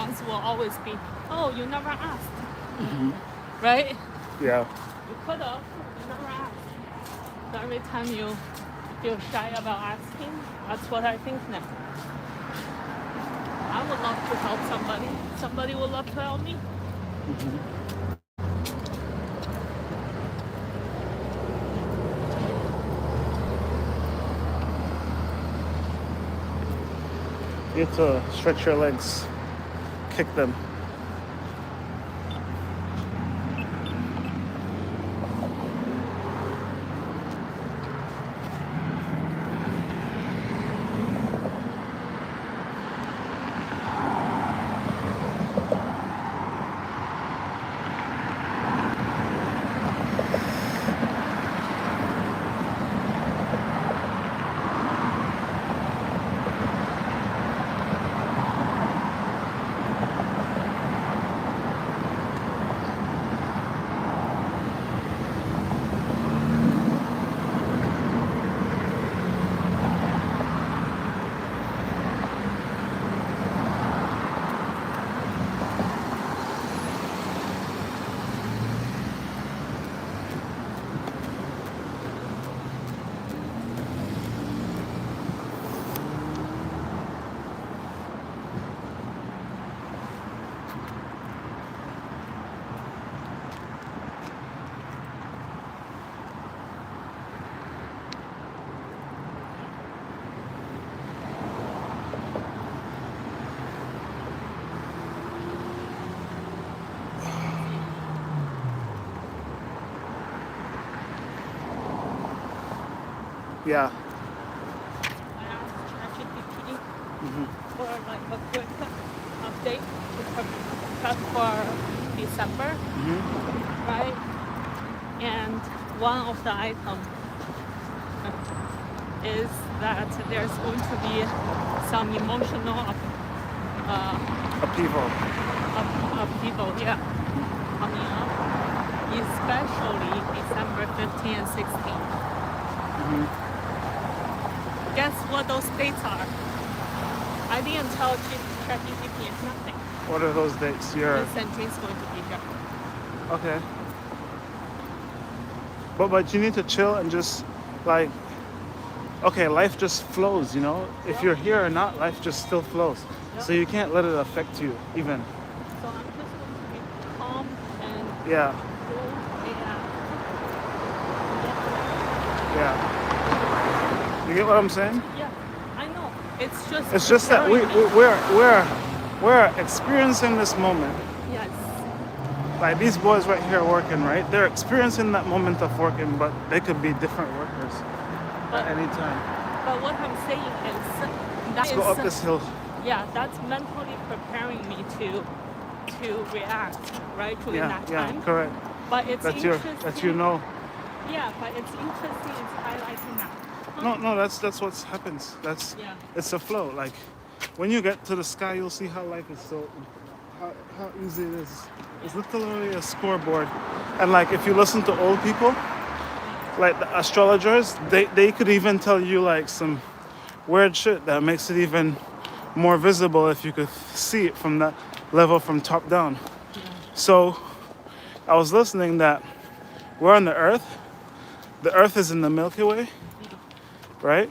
response will always be, "Oh, you never asked." Right? Yeah. You could have, you never asked. So every time you feel shy about asking, that's what I think now. I would love to help somebody. Somebody would love to help me. You have to stretch your legs, kick them. Yeah. I asked ChatGPT for like a quick update to prep for December, right? And one of the items is that there's going to be some emotional Upheaval. upheaval, yeah, coming up, especially December 15 and 16. Guess what those dates are? I didn't tell ChatGPT nothing. What are those dates? This sentence going to be here. Okay. But you need to chill and just like, okay, life just flows, you know? If you're here or not, life just still flows. So you can't let it affect you even. So I'm just going to be calm and Yeah. cool Yeah. You get what I'm saying? yeah, I know. It's just that we're experiencing this moment. Yes. Like these boys right here working, right? They're experiencing that moment of working, but they could be different workers at any time. But what I'm saying is Let's go up this hill. Yeah, that's mentally preparing me to react, right? During that time. Yeah, correct. But it's interesting. That you know. Yeah, but it's interesting. It's highlighting that. No, that's what happens. It's a flow. Like when you get to the sky, you'll see how life is how easy it is. It's literally a scoreboard. And like if you listen to old people, like the astrologers, they could even tell you like some weird shit that makes it even more visible if you could see it from that level from top down. So I was listening that we're on the Earth. The Earth is in the Milky Way, right?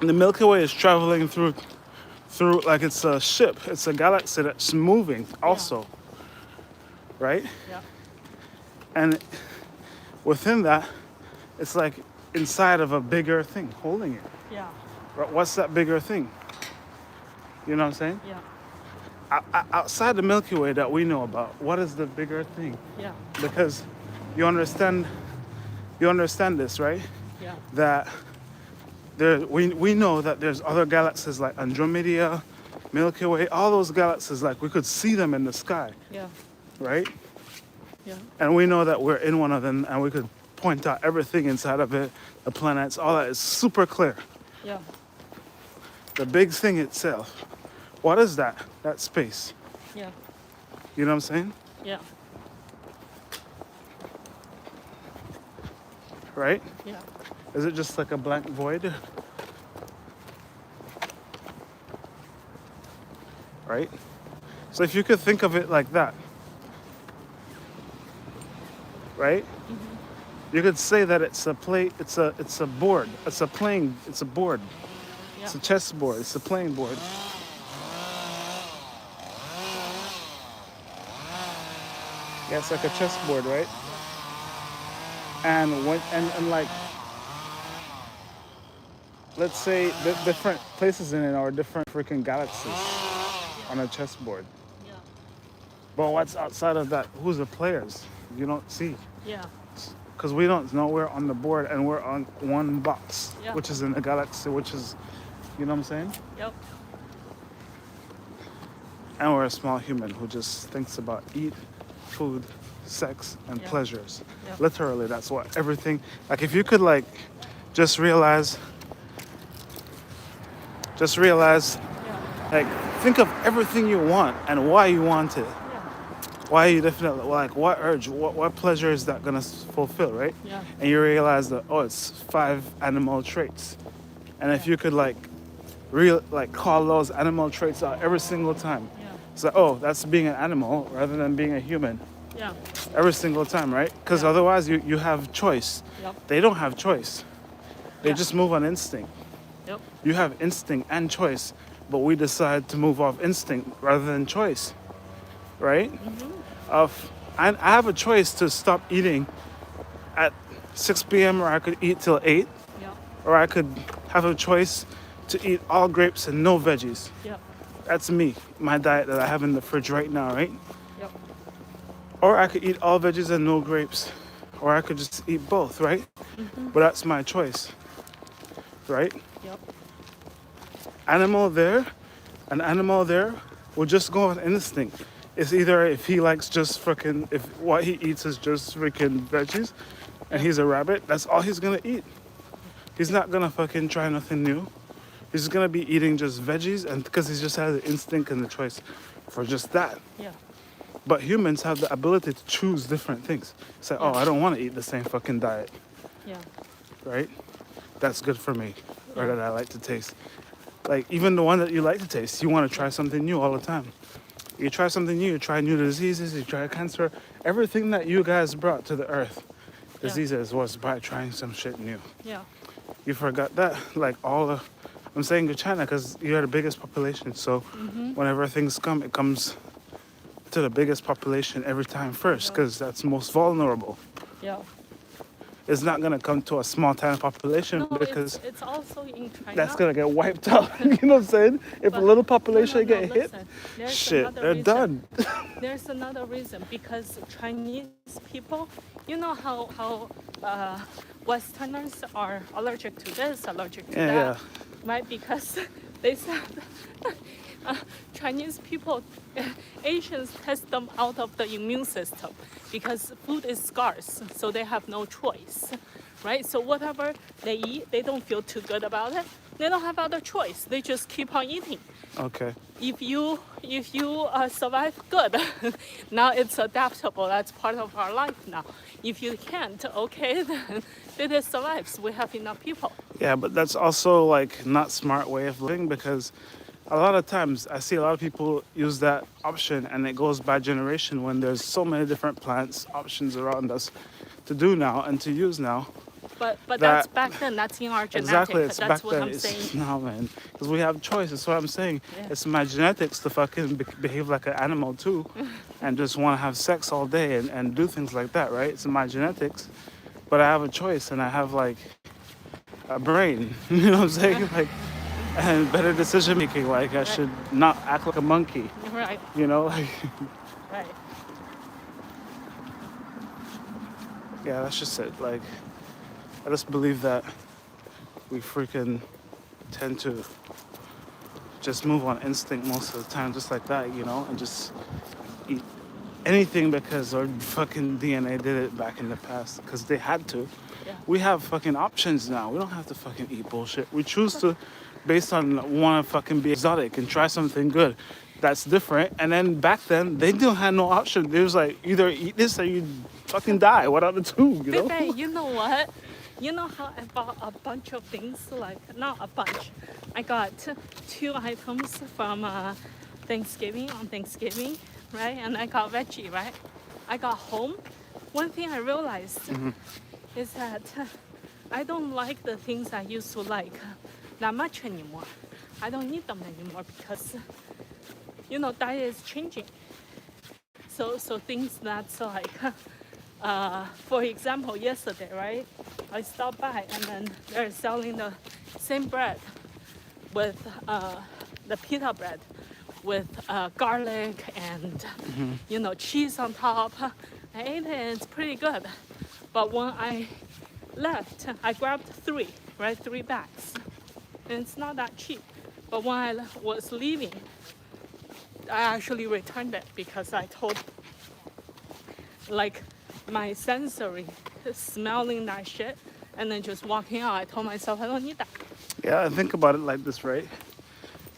And the Milky Way is traveling through like it's a ship. It's a galaxy that's moving also, right? Yeah. And within that, it's like inside of a bigger thing, holding it. Yeah. What's that bigger thing? You know what I'm saying? Yeah. Outside the Milky Way that we know about, what is the bigger thing? Yeah. Because you understand this, right? Yeah. That we know that there's other galaxies like Andromeda, Milky Way, all those galaxies, like we could see them in the sky. Yeah. Right? Yeah. And we know that we're in one of them and we could point out everything inside of it, the planets, all that is super clear. Yeah. The big thing itself, what is that? That space. Yeah. You know what I'm saying? Yeah. Right? Yeah. Is it just like a blank void? right? So if you could think of it like that, right? You could say that it's a board, it's a board, Yeah. it's a chessboard, it's a playing board. Yeah, it's like a chessboard, right? And and like, let's say the different places in it are different freaking galaxies on a chessboard. Yeah. But what's outside of that? Who's the players? You don't see. Yeah. Because we don't know we're on the board and we're on one box, Yeah. which is in the galaxy, which is, you know what I'm saying? Yep. And we're a small human who just thinks about eat, food, sex, and Yeah. pleasures. Yeah. Literally, that's what everything, like if you could like just realize, Yeah. like think of everything you want and why you want it. Yeah. Why you definitely, like what urge, what pleasure is that gonna fulfill, right? Yeah. And you realize that, oh, it's 5 animal traits. And if you could like call those animal traits out every single time. Yeah. So, oh, that's being an animal rather than being a human. Yeah. Every single time, right? Because Yeah. otherwise you have choice. Yep. They don't have choice. They Yeah. just move on instinct. Yep. You have instinct and choice, but we decide to move off instinct rather than choice, right? I have a choice to stop eating at 6 p.m. or I could eat till 8, Yep. or I could have a choice to eat all grapes and no veggies. Yep. That's me, my diet that I have in the fridge right now, right? Yep. Or I could eat all veggies and no grapes, or I could just eat both, right? But that's my choice, right? Yep. An animal there will just go on instinct. It's either if he likes just freaking, if what he eats is just freaking veggies and he's a rabbit, that's all he's gonna eat. He's not gonna fucking try nothing new. He's gonna be eating just veggies, and because he just has the instinct and the choice for just that. Yeah. But humans have the ability to choose different things. Say, oh, I don't want to eat the same fucking diet, Yeah. right? That's good for me, or that I like to taste. Like even the one that you like to taste, you want to try something new all the time. You try something new, you try new diseases, you try cancer. Everything that you guys brought to the earth, Yeah. diseases, was by trying some shit new. Yeah. You forgot that, like I'm saying China because you're the biggest population. So whenever things come, it comes to the biggest population every time first, because that's most vulnerable. Yeah. It's not gonna come to a small tiny population No, because it's also in China. that's gonna get wiped out. You know what I'm saying? If a little population get hit, listen. There's shit, another they're reason. done. There's another reason, because Chinese people, you know how Westerners are allergic to this, allergic to that, Yeah. right? Because they said Chinese people, Asians test them out of the immune system because food is scarce, so they have no choice, right? So whatever they eat, they don't feel too good about it. They don't have other choice. They just keep on eating. Okay. If you survive, good. Now it's adaptable. That's part of our life now. If you can't, okay, then it survives. We have enough people. Yeah, but that's also like not smart way of living, because a lot of times I see a lot of people use that option and it goes by generation when there's so many different plants options around us to do now and to use now. But that's back then. That's in our genetics. Exactly, it's That's back what then. I'm saying. No, man, because we have choice. That's what I'm saying. Yeah. It's my genetics to fucking behave like an animal too, and just want to have sex all day and do things like that, right? It's in my genetics, but I have a choice and I have like a brain. You know what I'm saying? Like, and better decision making. Like I should not act like a monkey. Right. You know, like Right. yeah, that's just it. Like I just believe that we freaking tend to just move on instinct most of the time, just like that, you know, and just eat anything because our fucking DNA did it back in the past because they had to. Yeah. We have fucking options now. We don't have to fucking eat bullshit. We choose to, based on want to fucking be exotic and try something good that's different. And then back then, they didn't have no option. They was like, either eat this or you fucking die. What are the two, you know? Babe, you know what? You know how I bought a bunch of things, like, not a bunch. I got 2 items from on Thanksgiving, right? And I got veggie, right? I got home. One thing I realized is that I don't like the things I used to like that much anymore. I don't need them anymore because, diet is changing. So things that's like, for example, yesterday, right? I stopped by and then they're selling the same bread with the pita bread with garlic and cheese on top. I ate it and it's pretty good. But when I left, I grabbed 3 bags. And it's not that cheap. But when I was leaving, I actually returned it because I told, like, my sensory smelling that shit and then just walking out, I told myself I don't need that. Yeah, I think about it like this, right?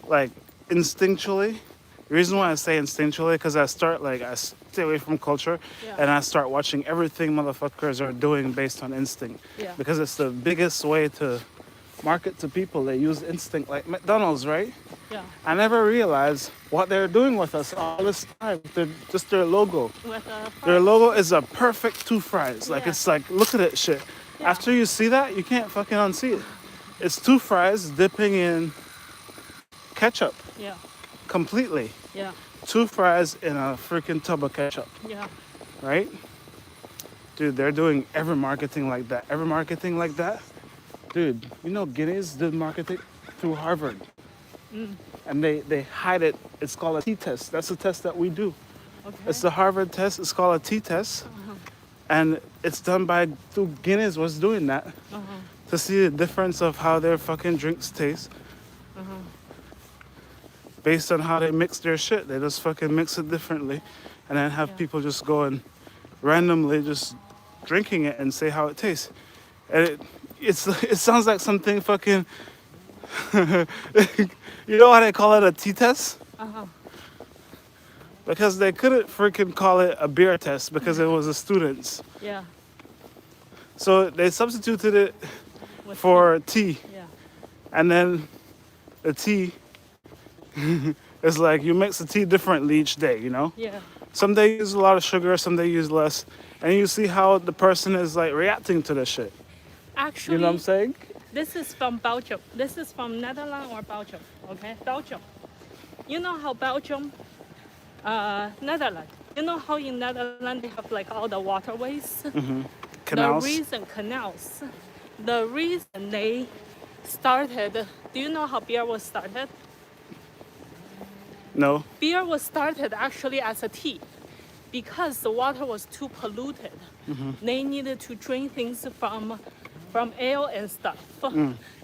Like, instinctually, the reason why I say instinctually, because I stay away from culture, and I start watching everything motherfuckers are doing based on instinct. Yeah. Because it's the biggest way to market to people. They use instinct, like McDonald's, right? Yeah. I never realized what they're doing with us all this time. Just their logo. With Their logo is a perfect 2 fries. Like, Yeah. it's like, look at it, shit. Yeah. After you see that, you can't fucking unsee it. It's 2 fries dipping in ketchup. Yeah. Completely. Yeah. 2 fries in a freaking tub of ketchup. Yeah. Right? Dude, they're doing every marketing like that. Every marketing like that. Dude, Guinness did marketing through Harvard. And they hide it. It's called a t-test. That's a test that we do. Okay. It's the Harvard test. It's called a t-test. And it's done through Guinness was doing that. To see the difference of how their fucking drinks taste. Based on how they mix their shit. They just fucking mix it differently. And then have people just go and randomly just drinking it and say how it tastes. And it sounds like something fucking... You know why they call it a t-test? Because they couldn't freaking call it a beer test because it was the students. Yeah. So they substituted it for tea. Yeah. And then the tea is like you mix the tea differently each day, Yeah. Some days use a lot of sugar, some days use less. And you see how the person is like reacting to this shit. Actually, You know what I'm saying? this is from Belgium. This is from Netherlands or Belgium. Okay, Belgium. You know how Belgium, Netherlands. You know how in Netherlands they have like all the waterways. Canals. Canals. The reason they started. Do you know how beer was started? No. Beer was started actually as a tea, because the water was too polluted. They needed to drink things from ale and stuff.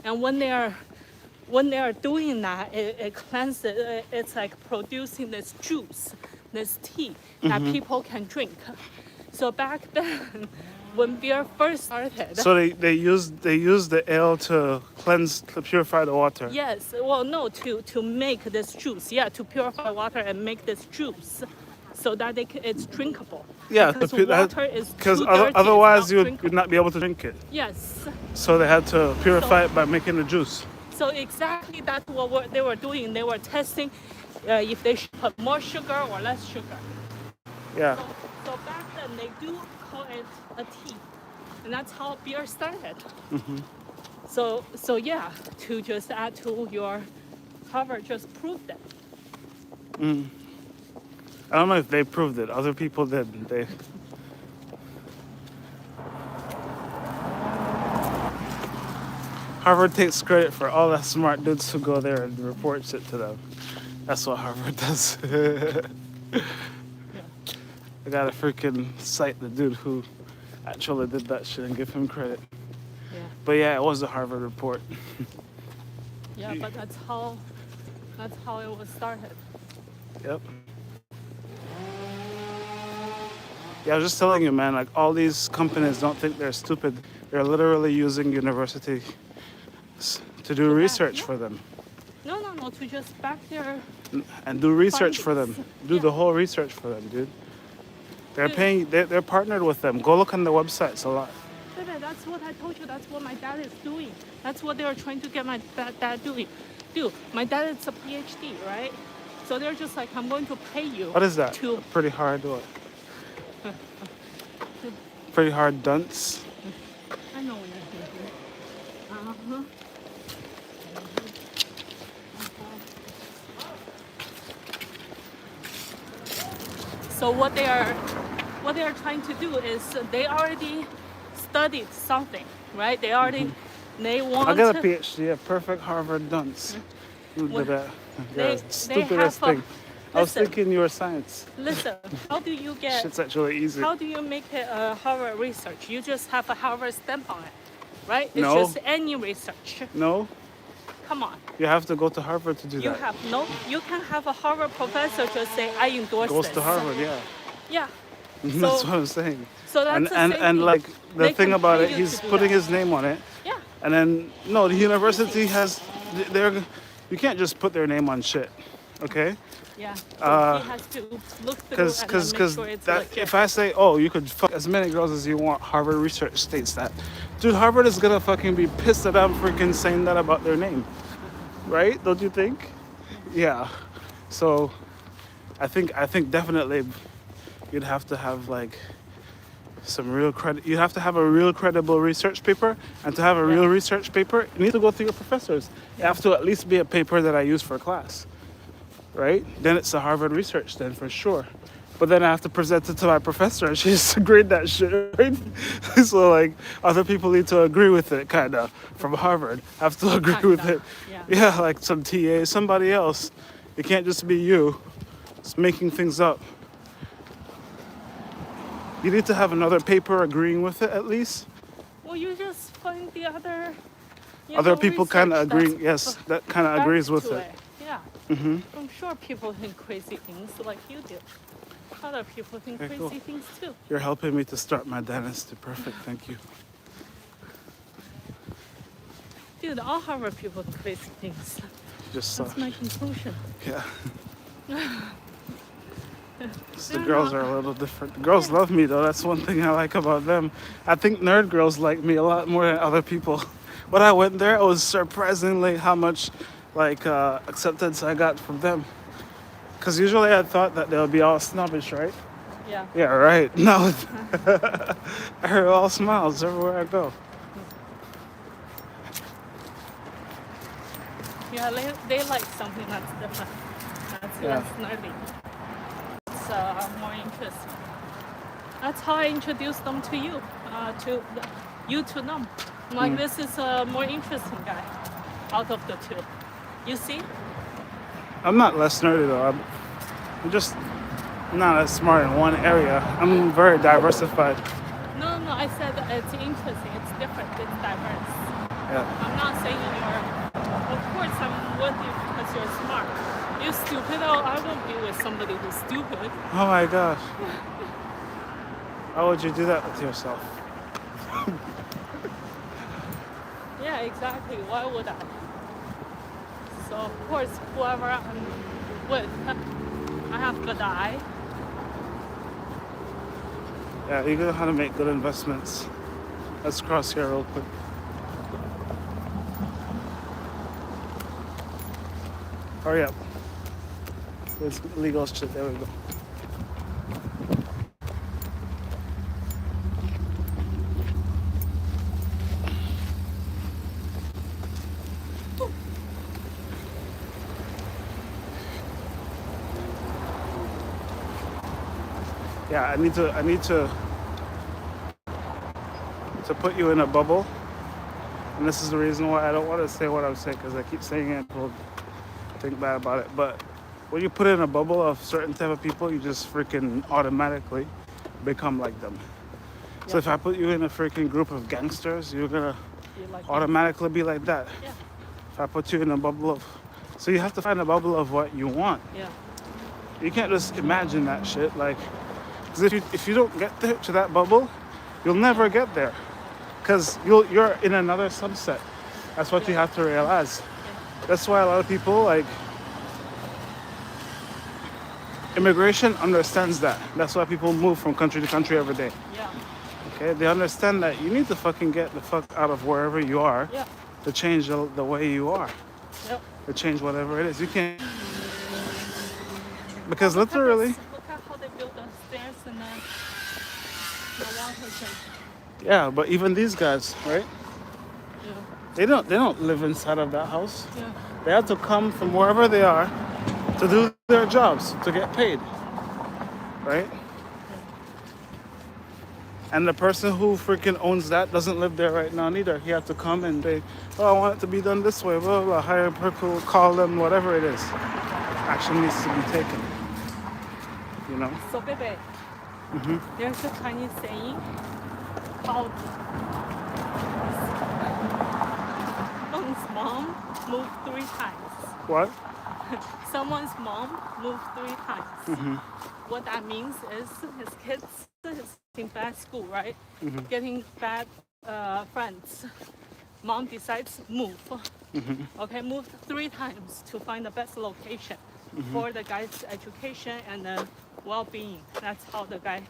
And when they are doing that, it cleanses. It's like producing this juice, this tea that people can drink. So back then, when beer first started. So they used the ale to purify the water. Yes. Well, no, to make this juice. Yeah, to purify water and make this juice, so that it's drinkable. Yeah, because water is because too dirty, otherwise it's you not would drinkable. not be able to drink it. Yes. So they had to purify it by making the juice. So exactly that's what they were doing. They were testing if they should put more sugar or less sugar. Yeah. So back then they do call it a tea, and that's how beer started. So yeah, to just add to your Harvard just proved it. I don't know if they proved it. Other people did. Harvard takes credit for all the smart dudes who go there and reports it to them. That's what Harvard does. I gotta freaking cite the dude who actually did that shit and give him credit. Yeah. But yeah, it was a Harvard report. Yeah, but that's how it was started. Yep. Yeah, I was just telling you, man, like all these companies don't think they're stupid. They're literally using universities to do research for them. No, to just back their And do research for them. findings. Do the whole research for them, dude. They're paying, they're partnered with them. Go look on the websites a lot. Baby, that's what I told you. That's what my dad is doing. That's what they are trying to get my dad doing. Dude, my dad is a PhD, right? So they're just like, I'm going to pay you. What is that? To Pretty hard what? Pretty hard dunce. I know what you're thinking. Uh-huh. So what they are trying to do is they already studied something, right? They already they want I got a PhD, a perfect Harvard dunce. Who did that? they Stupidest have thing. I was listen. thinking you were science. Listen, how do you get Shit's actually easy. how do you make it a Harvard research? You just have a Harvard stamp on it, right? It's No. just any research. No, Come on. you have to go to Harvard to do You that. have no you can have a Harvard professor just say I endorse Goes this. to Harvard, yeah. Yeah. That's So what I'm saying. so that's And the same thing. like the They thing can about pay it, you he's to do putting that. his name on it. Yeah. And then no, the university has they're you can't just put their name on shit, okay? Yeah. So he has to look through and then make sure it's legit. if I say, oh, you could fuck as many girls as you want, Harvard research states that. Dude, Harvard is gonna fucking be pissed that I'm freaking saying that about their name, right? Don't you think? Yeah. So, I think definitely you'd have to have like some real credit. You have to have a real credible research paper, and to have a real research paper, you need to go through your professors. You have to at least be a paper that I use for class, right? Then it's a Harvard research, then for sure. But then I have to present it to my professor, and she's agreed that shit, right? So like other people need to agree with it, kind of from Harvard. Have to agree with it. Yeah, like some TA, somebody else. It can't just be you. It's making things up. You need to have another paper agreeing with it at least. Well, you just find the other. Other people kind of research agree. Yes, that kind of back agrees with to it. Yeah. I'm sure people think crazy things like you do. Other people think Okay, crazy cool. things too. You're helping me to start my dynasty. Perfect. Thank you. Dude, all Harvard people think crazy things. Just saw. That's my conclusion. Yeah. The girls are a little different. The girls love me though. That's one thing I like about them. I think nerd girls like me a lot more than other people. When I went there, it was surprisingly how much like acceptance I got from them. Because usually I thought that they would be all snobbish, right? Yeah. Yeah, right. No, I heard all smiles everywhere I go. Yeah, they like something that's different. That's Yeah. less nerdy. It's more interesting. That's how I introduced them to you, you to them. Like this is a more interesting guy out of the two. You see? I'm not less nerdy though. I'm just not as smart in one area. I'm very diversified. No, I said it's interesting. It's different. It's diverse. Yeah. I'm not saying you're. Of course, I'm with you because you're smart. You're stupid. Oh, I won't be with somebody who's stupid. Oh my gosh. Why would you do that with yourself? Yeah, exactly. Why would I? So of course, whoever I'm with, I have good eye. Yeah, you know how to make good investments. Let's cross here real quick. Hurry up. There's illegal shit. There we go. Yeah, I need to put you in a bubble, and this is the reason why I don't want to say what I'm saying, because I keep saying it, people think bad about it. But when you put in a bubble of certain type of people, you just freaking automatically become like them. Yeah. So if I put you in a freaking group of gangsters, you're gonna automatically be like that. Yeah. If I put you in a bubble of, so you have to find a bubble of what you want. Yeah. You can't just imagine that shit, like. Because if you don't get to that bubble, you'll never get there. Because you're in another subset. That's what you have to realize. That's why a lot of people, like, immigration understands that. That's why people move from country to country every day. Yeah. Okay? They understand that you need to fucking get the fuck out of wherever you are to change the way you are. Yep. To change whatever it is. You can't Because Look at literally, this. Look at how they build the stairs and then the water tank. yeah, but even these guys, right? Yeah. They don't live inside of that house. Yeah. They have to come from wherever they are to do their jobs, to get paid. Right? And the person who freaking owns that doesn't live there right now neither. He had to come and say, oh, I want it to be done this way, blah, blah, blah. Hire a person, call them, whatever it is. Action needs to be taken. You know? So, baby, there's a Chinese saying called someone's mom moved 3 times. What? Someone's mom moved 3 times. What that means is his kids is in bad school, right? Getting bad friends. Mom decides move. Okay, moved 3 times to find the best location for the guy's education and well-being. That's how the guy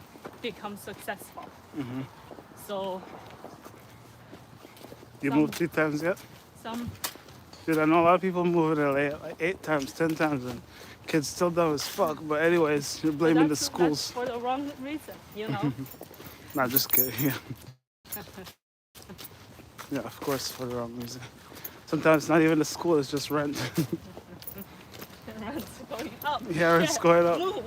becomes successful. So. You moved 3 times yet? Some. Dude, I know a lot of people move in LA like 8 times, 10 times, and kids still dumb as fuck. But anyways, you're blaming the schools. That's for the wrong reason, you know? Nah, just kidding. Yeah. Yeah, of course, for the wrong reason. Sometimes not even the school, it's just rent. Rent's going up. Yeah, rent's going up. Move.